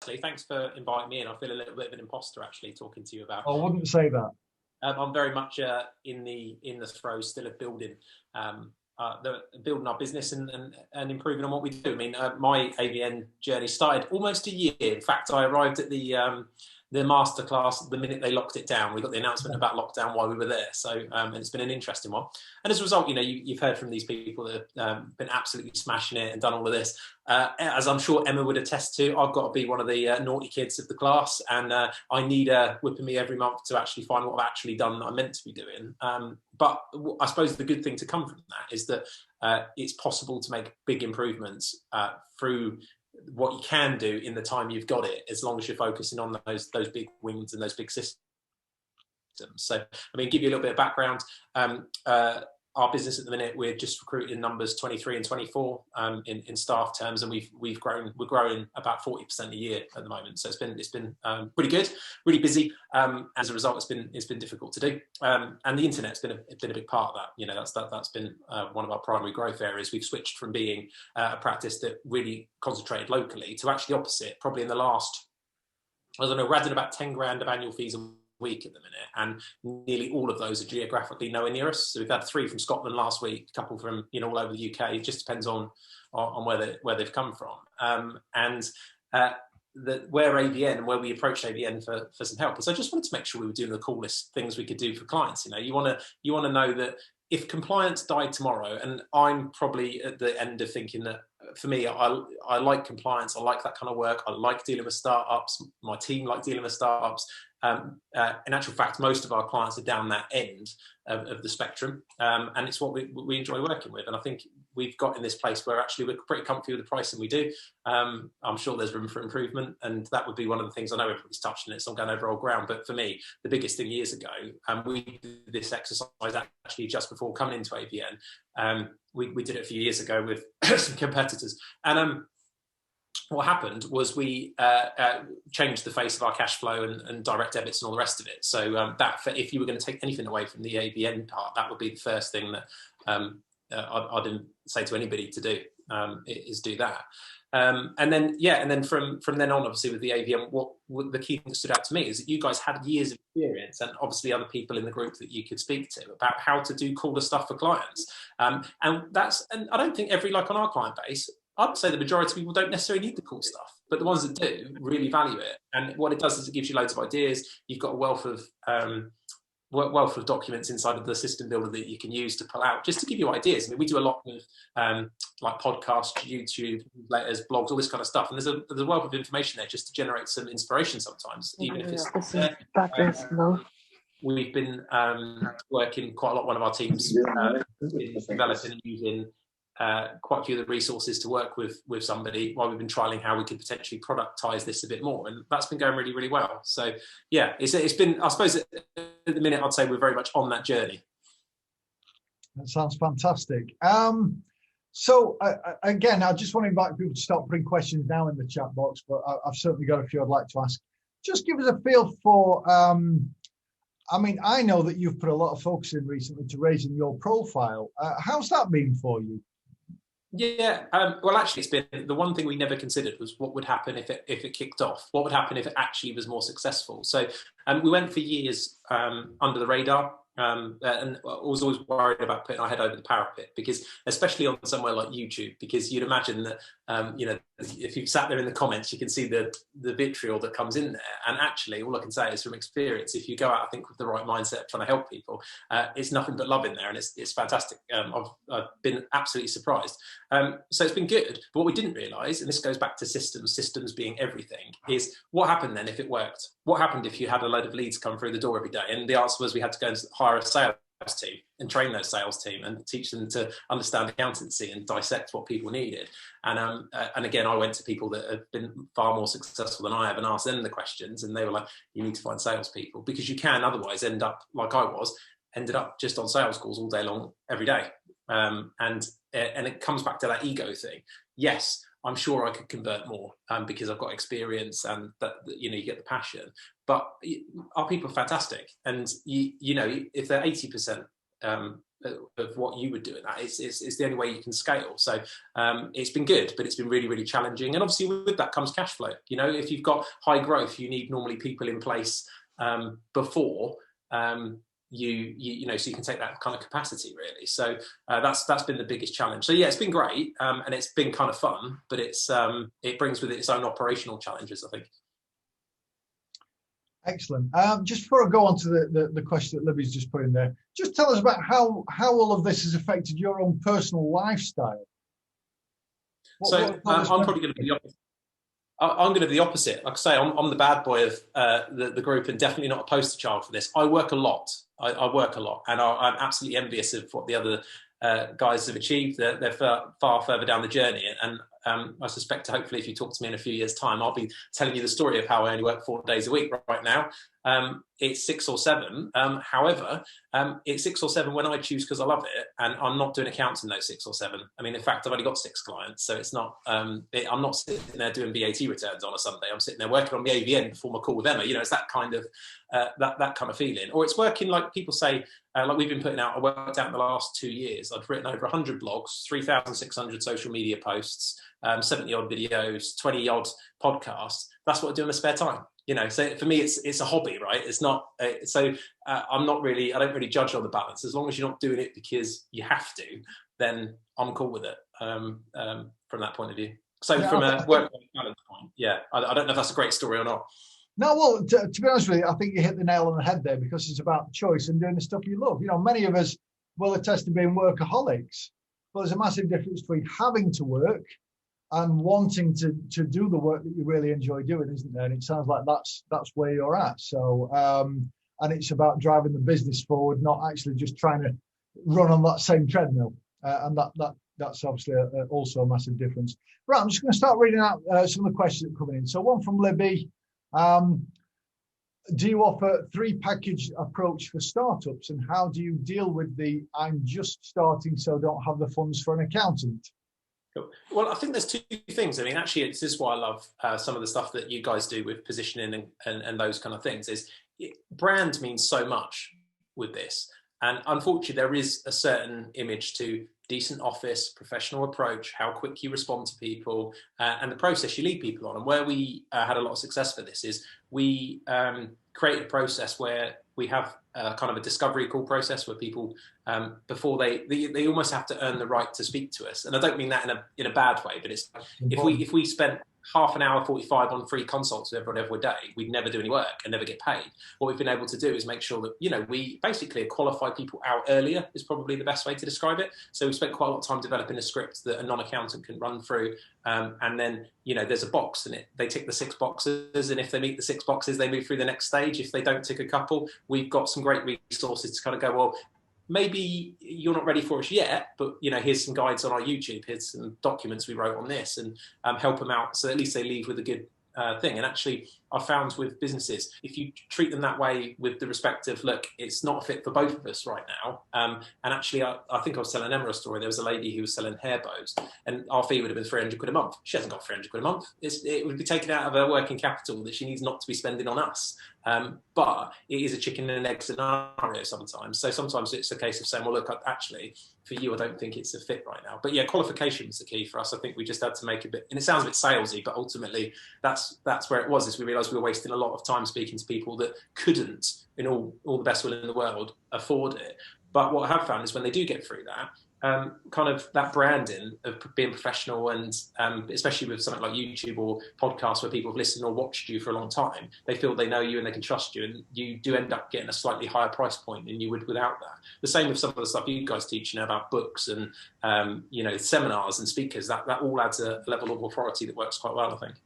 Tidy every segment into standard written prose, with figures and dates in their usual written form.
actually. Thanks for inviting me in. I feel a little bit of an imposter actually talking to you about. I wouldn't say that. I'm very much in the throes still of building our business and improving on what we do. I mean, my AVN journey started almost a year. In fact, I arrived at the masterclass the minute they locked it down. We got the announcement about lockdown while we were there. So and it's been an interesting one. And as a result, you've heard from these people that have been absolutely smashing it and done all of this. As I'm sure Emma would attest to, I've got to be one of the naughty kids of the class, and I need whipping me every month to actually find what I've actually done that I'm meant to be doing. But I suppose the good thing to come from that is that it's possible to make big improvements through what you can do in the time you've got it, as long as you're focusing on those big wins and those big systems. So, I mean, give you a little bit of background. Our business at the minute, we're just recruiting numbers 23 and 24 in staff terms, and we're growing about 40% a year at the moment. So it's been pretty good, really busy. As a result, it's been difficult to do, and the internet's been a big part of that. That's been one of our primary growth areas. We've switched from being a practice that really concentrated locally to actually opposite. Probably in the last, I don't know, we're adding about 10 grand of annual fees a week at the minute, and nearly all of those are geographically nowhere near us. So we've had 3 from Scotland last week, a couple from all over the UK. It just depends on where they've come from, where AVN and where we approached AVN for some help. And so I just wanted to make sure we were doing the coolest things we could do for clients. You want to know that if compliance died tomorrow, and I'm probably at the end of thinking that for me, I like compliance. I like that kind of work. I like dealing with startups. My team like dealing with startups. In actual fact, most of our clients are down that end of the spectrum, and it's what we enjoy working with. And I think we've got in this place where actually we're pretty comfy with the pricing we do. I'm sure there's room for improvement, and that would be one of the things. I know everybody's touching it, so I'm going over old ground, but for me, the biggest thing years ago, we did this exercise actually just before coming into AVN. We did it a few years ago with some competitors, and what happened was we changed the face of our cash flow and direct debits and all the rest of it. So if you were going to take anything away from the AVN part, that would be the first thing that I didn't say to anybody to do, is do that. And then from then on, obviously with the AVN, what the key thing that stood out to me is that you guys had years of experience, and obviously other people in the group that you could speak to about how to do cooler stuff for clients. And I don't think on our client base, I'd say the majority of people don't necessarily need the cool stuff, but the ones that do really value it. And what it does is it gives you loads of ideas. You've got a wealth of documents inside of the system builder that you can use to pull out, just to give you ideas. I mean, we do a lot with like podcasts, YouTube, letters, blogs, all this kind of stuff. And there's a wealth of information there just to generate some inspiration sometimes, even if it's. We've been working quite a lot. One of our teams is developing and using quite a few of the resources to work with somebody while we've been trialing how we could potentially productize this a bit more, and that's been going really, really well. So yeah, it's been, I suppose at the minute I'd say we're very much on that journey. That sounds fantastic. So again, I just want to invite people to start putting questions now in the chat box, but I've certainly got a few I'd like to ask. Just give us a feel for I mean, I know that you've put a lot of focus in recently to raising your profile. How's that been for you? Yeah, well, actually, it's been the one thing we never considered was what would happen if it kicked off. What would happen if it actually was more successful? So, we went for years under the radar, and I was always worried about putting our head over the parapet, because especially on somewhere like YouTube, because you'd imagine that if you've sat there in the comments, you can see the vitriol that comes in there. And actually, all I can say is from experience, if you go out, I think, with the right mindset, trying to help people, it's nothing but love in there, and it's fantastic. I've been absolutely surprised. So it's been good. But what we didn't realise, and this goes back to systems being everything, is what happened then if it worked? What happened if you had a load of leads come through the door every day? And the answer was we had to go and hire a sales team and train those sales team and teach them to understand accountancy and dissect what people needed. And again, I went to people that have been far more successful than I have and asked them the questions, and they were like, you need to find salespeople, because you can otherwise end up like I ended up just on sales calls all day long, every day. And it comes back to that ego thing. Yes, I'm sure I could convert more because I've got experience and that you get the passion. But our people are fantastic, and if they're 80% of what you would do in that. It's the only way you can scale. So it's been good, but it's been really, really challenging. And obviously with that comes cash flow. You know, if you've got high growth, you need normally people in place before you know, so you can take that kind of capacity really. So that's been the biggest challenge. So yeah, it's been great, and it's been kind of fun, but it brings with it its own operational challenges, I think. Excellent. Just before I go on to the question that Libby's just put in there, just tell us about how all of this has affected your own personal lifestyle. I'm probably going to be the opposite. I'm going to be the opposite. Like I say, I'm the bad boy of the group, and definitely not a poster child for this. I work a lot. I work a lot, and I'm absolutely envious of what the other guys have achieved. They're far further down the journey, and I suspect, hopefully, if you talk to me in a few years' time, I'll be telling you the story of how I only work 4 days a week right now. It's 6 or 7. However, it's 6 or 7 when I choose because I love it, and I'm not doing accounts in those 6 or 7. I mean, in fact, I've only got 6 clients, so it's not. I'm not sitting there doing VAT returns on a Sunday. I'm sitting there working on the AVN before my call with Emma. You know, it's that kind of that kind of feeling. Or it's working like people say. Like we've been putting out, I worked out in the last 2 years, I've written over 100 blogs, 3,600 social media posts, 70 odd videos, 20 odd podcasts. That's what I do in my spare time. You know, so for me, it's a hobby, right? It's not. I'm not really. I don't really judge on the balance. As long as you're not doing it because you have to, then I'm cool with it. From that point of view. So yeah, from a work balance point, yeah, I don't know if that's a great story or not. No, well, to be honest with you, I think you hit the nail on the head there, because it's about choice and doing the stuff you love. You know, many of us will attest to being workaholics, but there's a massive difference between having to work and wanting to do the work that you really enjoy doing, isn't there? And it sounds like that's where you're at. So, and it's about driving the business forward, not actually just trying to run on that same treadmill. And that's obviously also a massive difference. Right, I'm just going to start reading out some of the questions that are coming in. So one from Libby. Do you offer 3 package approach for startups, and how do you deal with the I'm just starting so don't have the funds for an accountant? Cool. Well, I think there's 2 things. I mean, actually, this is why I love some of the stuff that you guys do with positioning and those kind of things. Is brand means so much with this, and unfortunately, there is a certain image to decent office, professional approach, how quick you respond to people, and the process you lead people on. And where we had a lot of success for this is we created a process where we have kind of a discovery call process where people, before they almost have to earn the right to speak to us. And I don't mean that in a bad way, but it's if we spent half an hour 45 on free consults with everyone every day, we'd never do any work and never get paid. What we've been able to do is make sure that, you know, we basically qualify people out earlier is probably the best way to describe it. So we spent quite a lot of time developing a script that a non-accountant can run through, and then, you know, there's a box and they tick the 6 boxes, and if they meet the 6 boxes, they move through the next stage. If they don't tick a couple, we've got some great resources to kind of go, well, maybe you're not ready for us yet, but, you know, here's some guides on our YouTube, here's some documents we wrote on this, and help them out so at least they leave with a good thing. And actually, I found with businesses, if you treat them that way with the respect of, look, it's not a fit for both of us right now. And actually, I think I was telling Emma a story. There was a lady who was selling hair bows, and our fee would have been 300 quid a month. She hasn't got 300 quid a month. It would be taken out of her working capital that she needs not to be spending on us. But it is a chicken and egg scenario sometimes. So sometimes it's a case of saying, well, look, actually, for you, I don't think it's a fit right now. But yeah, qualification is the key for us. I think we just had to make a bit, and it sounds a bit salesy, but ultimately that's where it was, is we realised we were wasting a lot of time speaking to people that couldn't, in all the best will in the world, afford it. But what I have found is when they do get through that, kind of that branding of being professional, and especially with something like YouTube or podcasts where people have listened or watched you for a long time, they feel they know you and they can trust you, and you do end up getting a slightly higher price point than you would without that. The same with some of the stuff you guys teach, you know, about books and you know, seminars and speakers. That all adds a level of authority that works quite well, I think.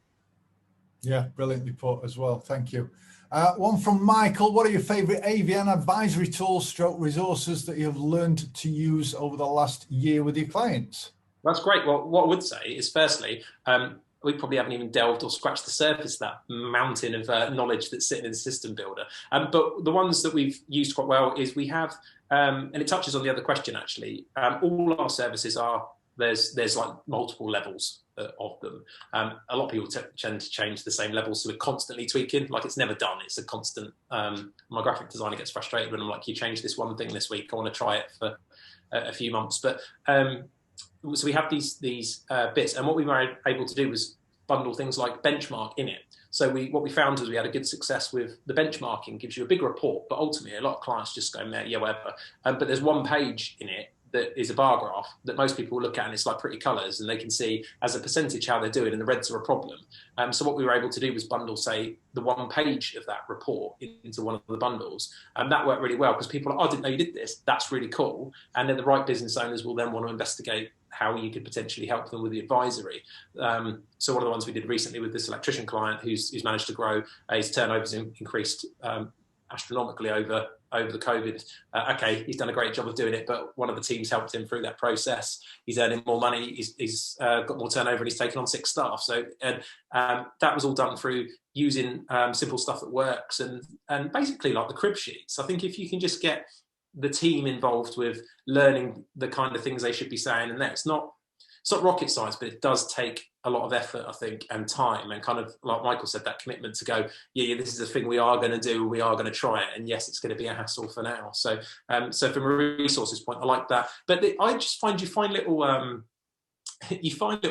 Yeah, brilliantly put as well. Thank you. One from Michael. What are your favourite AVN advisory tools, stroke resources that you have learned to use over the last year with your clients? That's great. Well, what I would say is, firstly, we probably haven't even delved or scratched the surface of that mountain of knowledge that's sitting in the System Builder. But the ones that we've used quite well is we have, and it touches on the other question actually, all our services are, there's like multiple levels of them. A lot of people tend to change the same level, so we're constantly tweaking. Like, it's never done. It's a constant. My graphic designer gets frustrated when I'm like, you changed this one thing this week. I want to try it for a few months. But so we have these bits, and what we were able to do was bundle things like benchmark in it. So what we found was we had a good success with the benchmarking. Gives you a big report, but ultimately a lot of clients just go, yeah, whatever. But there's one page in it that is a bar graph that most people look at, and it's like pretty colours, and they can see as a percentage how they're doing, and the reds are a problem. So what we were able to do was bundle, say, the one page of that report into one of the bundles, and that worked really well because people are like, oh, I didn't know you did this. That's really cool. And then the right business owners will then want to investigate how you could potentially help them with the advisory. So one of the ones we did recently with this electrician client who's managed to grow, his turnover's increased astronomically over the COVID. Okay, he's done a great job of doing it, but one of the teams helped him through that process. He's earning more money, he's got more turnover, and he's taken on 6 staff. So that was all done through using simple stuff that works, and basically like the crib sheets. I think if you can just get the team involved with learning the kind of things they should be saying, and it's not rocket science, but it does take a lot of effort, I think, and time, and kind of like Michael said, that commitment to go, yeah, this is a thing we are going to do, we are going to try it, and yes, it's going to be a hassle for now. So from a resources point, I like that. But I just find you find little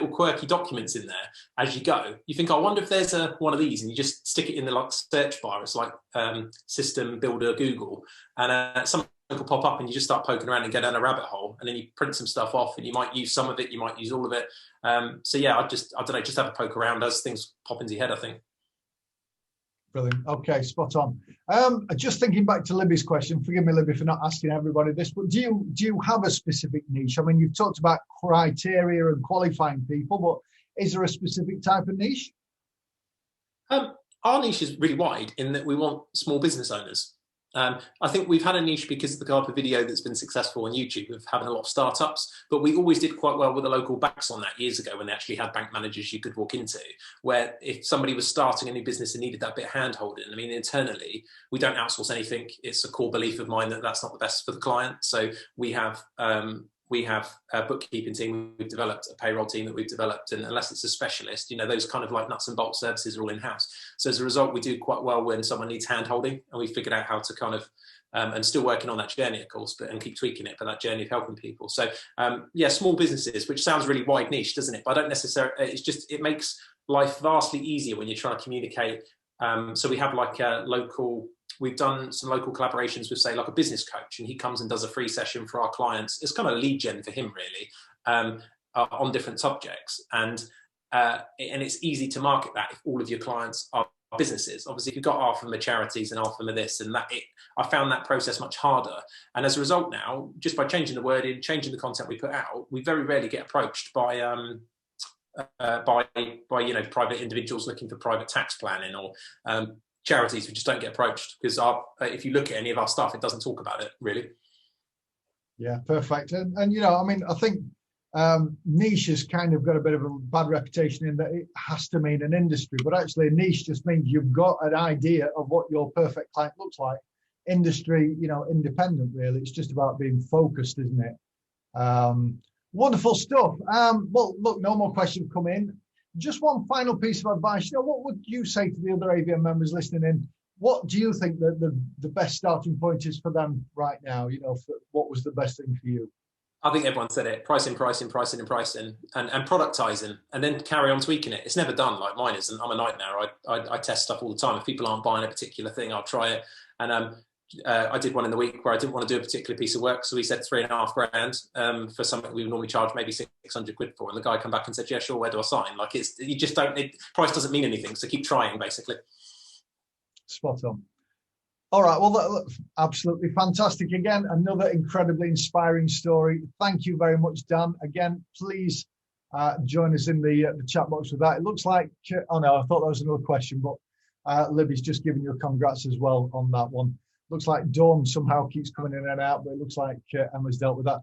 quirky documents in there as you go. You think, I wonder if there's one of these, and you just stick it in the search bar. It's like system builder Google, and something will pop up, and you just start poking around and go down a rabbit hole, and then you print some stuff off, and you might use some of it, you might use all of it. So yeah, I don't know, just have a poke around as things pop into your head, I think. Brilliant. Okay, spot on. Just thinking back to Libby's question, forgive me, Libby, for not asking everybody this, but do you have a specific niche? I mean, you've talked about criteria and qualifying people, but is there a specific type of niche? Our niche is really wide in that we want small business owners. I think we've had a niche because of the type of video that's been successful on YouTube of having a lot of startups, but we always did quite well with the local banks on that years ago when they actually had bank managers you could walk into, where if somebody was starting a new business and needed that bit of hand holding, I mean, internally, we don't outsource anything. It's a core belief of mine that that's not the best for the client. So we have a bookkeeping team we've developed, a payroll team that we've developed, and unless it's a specialist, those kind of like nuts and bolts services are all in-house. So as a result, we do quite well when someone needs hand-holding, and we figured out how to kind of, and still working on that journey, of course, and keep tweaking it for that journey of helping people. So yeah, small businesses, which sounds really wide niche, doesn't it? But I don't necessarily, it makes life vastly easier when you're trying to communicate. So we have like a local, we've done some local collaborations with, say, like a business coach, and he comes and does a free session for our clients. It's kind of a lead gen for him, really, on different subjects. And it's easy to market that if all of your clients are businesses. Obviously, if you've got half of them are charities and half of them are this and that, I found that process much harder. And as a result now, just by changing the wording, changing the content we put out, we very rarely get approached by private individuals looking for private tax planning, or charities. We just don't get approached because if you look at any of our stuff, it doesn't talk about it really. Yeah, perfect. And I mean, I think niche has kind of got a bit of a bad reputation in that it has to mean an industry, but actually a niche just means you've got an idea of what your perfect client looks like. Industry, independent really. It's just about being focused, isn't it? Wonderful stuff. Well, look, no more questions come in. Just one final piece of advice. What would you say to the other AVM members listening in? What do you think that the best starting point is for them right now? What was the best thing for you? I think everyone said it: pricing, and productizing, and then carry on tweaking it. It's never done. Like mine isn't. I'm a nightmare. I test stuff all the time. If people aren't buying a particular thing, I'll try it. And I did one in the week where I didn't want to do a particular piece of work, so we said $3,500 for something we would normally charge maybe 600 quid for, and the guy come back and said, yeah, sure, where do I sign? Like, you just don't, price doesn't mean anything, so keep trying, basically. Spot on. All right, well, that's absolutely fantastic. Again, another incredibly inspiring story. Thank you very much, Dan. Again, please join us in the chat box with that. It looks like, oh no, I thought that was another question, but Libby's just giving you a congrats as well on that one. Looks like Dawn somehow keeps coming in and out, but it looks like Emma's dealt with that.